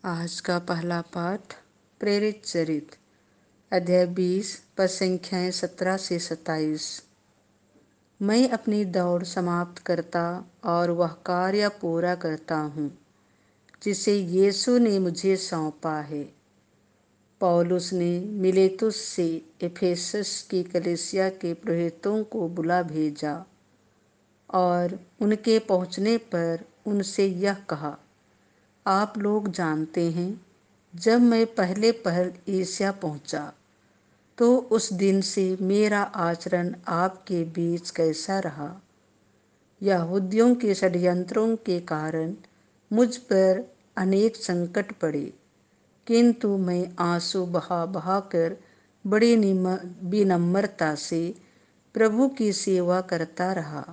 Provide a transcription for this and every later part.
आज का पहला पाठ प्रेरित चरित्र अध्याय 20 पद संख्याएं 17 से 27। मैं अपनी दौड़ समाप्त करता और वह कार्य पूरा करता हूँ जिसे यीशु ने मुझे सौंपा है। पौलुस ने मिलेतुस से एफेसस की कलीसिया के पुरोहितों को बुला भेजा और उनके पहुँचने पर उनसे यह कहा, आप लोग जानते हैं, जब मैं पहल एशिया पहुंचा तो उस दिन से मेरा आचरण आपके बीच कैसा रहा। यहूदियों के षड्यंत्रों के कारण मुझ पर अनेक संकट पड़े, किंतु मैं आंसू बहा बहा कर बड़ी विनम्रता से प्रभु की सेवा करता रहा।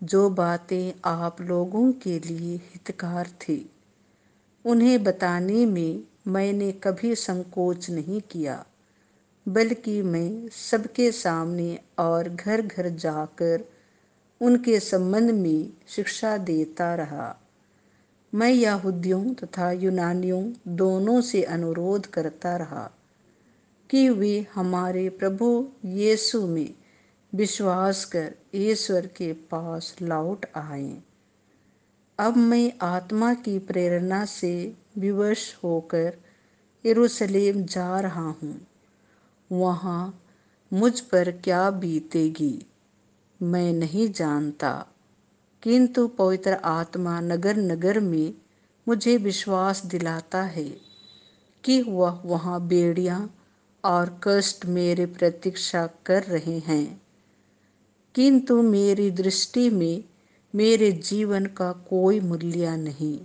जो बातें आप लोगों के लिए हितकार थी उन्हें बताने में मैंने कभी संकोच नहीं किया, बल्कि मैं सबके सामने और घर घर जाकर उनके संबंध में शिक्षा देता रहा। मैं यहूदियों तथा यूनानियों दोनों से अनुरोध करता रहा कि वे हमारे प्रभु यीशु में विश्वास कर ईश्वर के पास लौट आएं। अब मैं आत्मा की प्रेरणा से विवश होकर यरूशलेम जा रहा हूँ। वहाँ मुझ पर क्या बीतेगी मैं नहीं जानता, किंतु पवित्र आत्मा नगर नगर में मुझे विश्वास दिलाता है कि वह वहाँ बेड़ियाँ और कष्ट मेरे प्रतीक्षा कर रहे हैं, किंतु मेरी दृष्टि में मेरे जीवन का कोई मूल्य नहीं।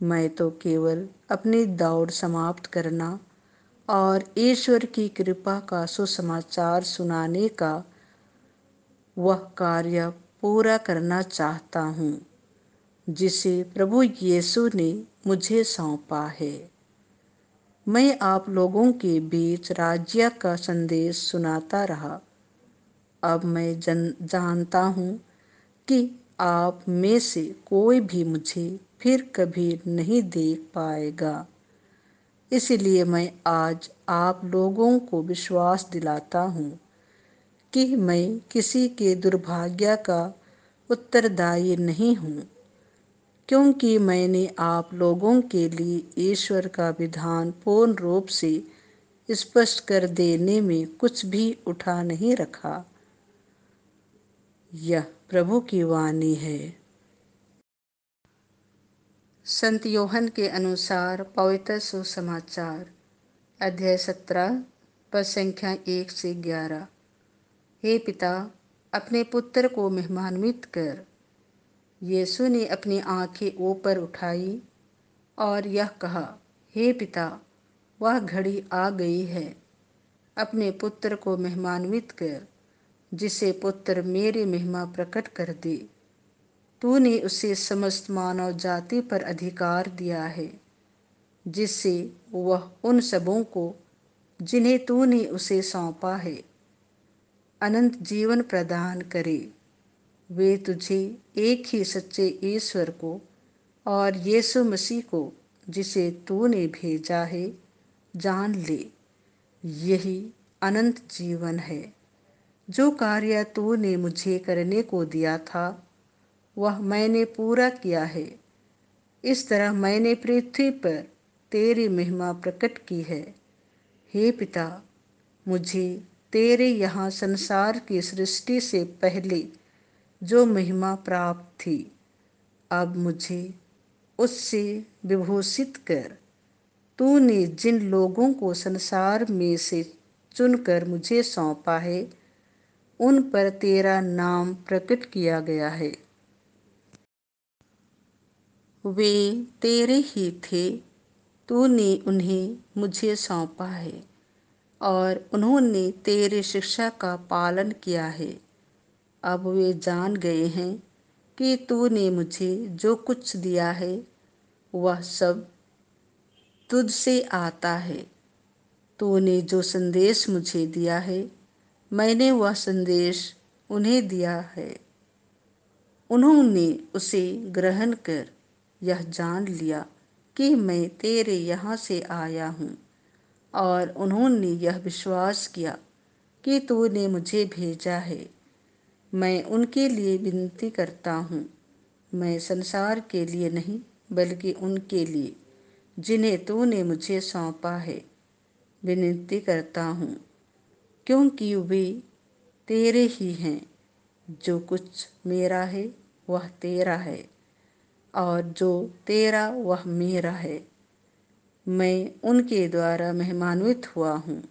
मैं तो केवल अपनी दौड़ समाप्त करना और ईश्वर की कृपा का सुसमाचार सुनाने का वह कार्य पूरा करना चाहता हूँ जिसे प्रभु यीशु ने मुझे सौंपा है। मैं आप लोगों के बीच राज्य का संदेश सुनाता रहा। अब मैं जानता हूँ कि आप में से कोई भी मुझे फिर कभी नहीं देख पाएगा। इसलिए मैं आज आप लोगों को विश्वास दिलाता हूँ कि मैं किसी के दुर्भाग्य का उत्तरदायी नहीं हूँ, क्योंकि मैंने आप लोगों के लिए ईश्वर का विधान पूर्ण रूप से स्पष्ट कर देने में कुछ भी उठा नहीं रखा। यह प्रभु की वाणी है। संत योहन के अनुसार पवित्र सुसमाचार अध्याय 17 पद संख्या 1 से 11। हे पिता, अपने पुत्र को महिमान्वित कर। यीशु ने अपनी आंखें ऊपर उठाई और यह कहा, हे पिता, वह घड़ी आ गई है। अपने पुत्र को महिमान्वित कर, जिसे पुत्र मेरी महिमा प्रकट कर दे। तूने उसे समस्त मानव जाति पर अधिकार दिया है, जिससे वह उन सबों को जिन्हें तूने उसे सौंपा है अनंत जीवन प्रदान करे। वे तुझे एक ही सच्चे ईश्वर को और यीशु मसीह को, जिसे तूने भेजा है, जान ले। यही अनंत जीवन है। जो कार्य तूने मुझे करने को दिया था वह मैंने पूरा किया है। इस तरह मैंने पृथ्वी पर तेरी महिमा प्रकट की है। हे पिता, मुझे तेरे यहाँ संसार की सृष्टि से पहले जो महिमा प्राप्त थी, अब मुझे उससे विभूषित कर। तूने जिन लोगों को संसार में से चुनकर मुझे सौंपा है, उन पर तेरा नाम प्रकट किया गया है। वे तेरे ही थे, तूने उन्हें मुझे सौंपा है और उन्होंने तेरी शिक्षा का पालन किया है। अब वे जान गए हैं कि तूने मुझे जो कुछ दिया है वह सब तुझ से आता है। तूने जो संदेश मुझे दिया है, मैंने वह संदेश उन्हें दिया है। उन्होंने उसे ग्रहण कर यह जान लिया कि मैं तेरे यहाँ से आया हूँ, और उन्होंने यह विश्वास किया कि तूने मुझे भेजा है। मैं उनके लिए विनती करता हूँ, मैं संसार के लिए नहीं बल्कि उनके लिए जिन्हें तूने मुझे सौंपा है विनती करता हूँ, क्योंकि वे तेरे ही हैं। जो कुछ मेरा है वह तेरा है, और जो तेरा वह मेरा है। मैं उनके द्वारा महिमान्वित हुआ हूँ।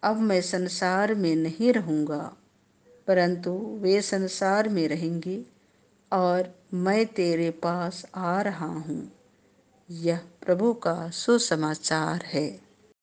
अब मैं संसार में नहीं रहूँगा, परंतु वे संसार में रहेंगे, और मैं तेरे पास आ रहा हूँ। यह प्रभु का सुसमाचार है।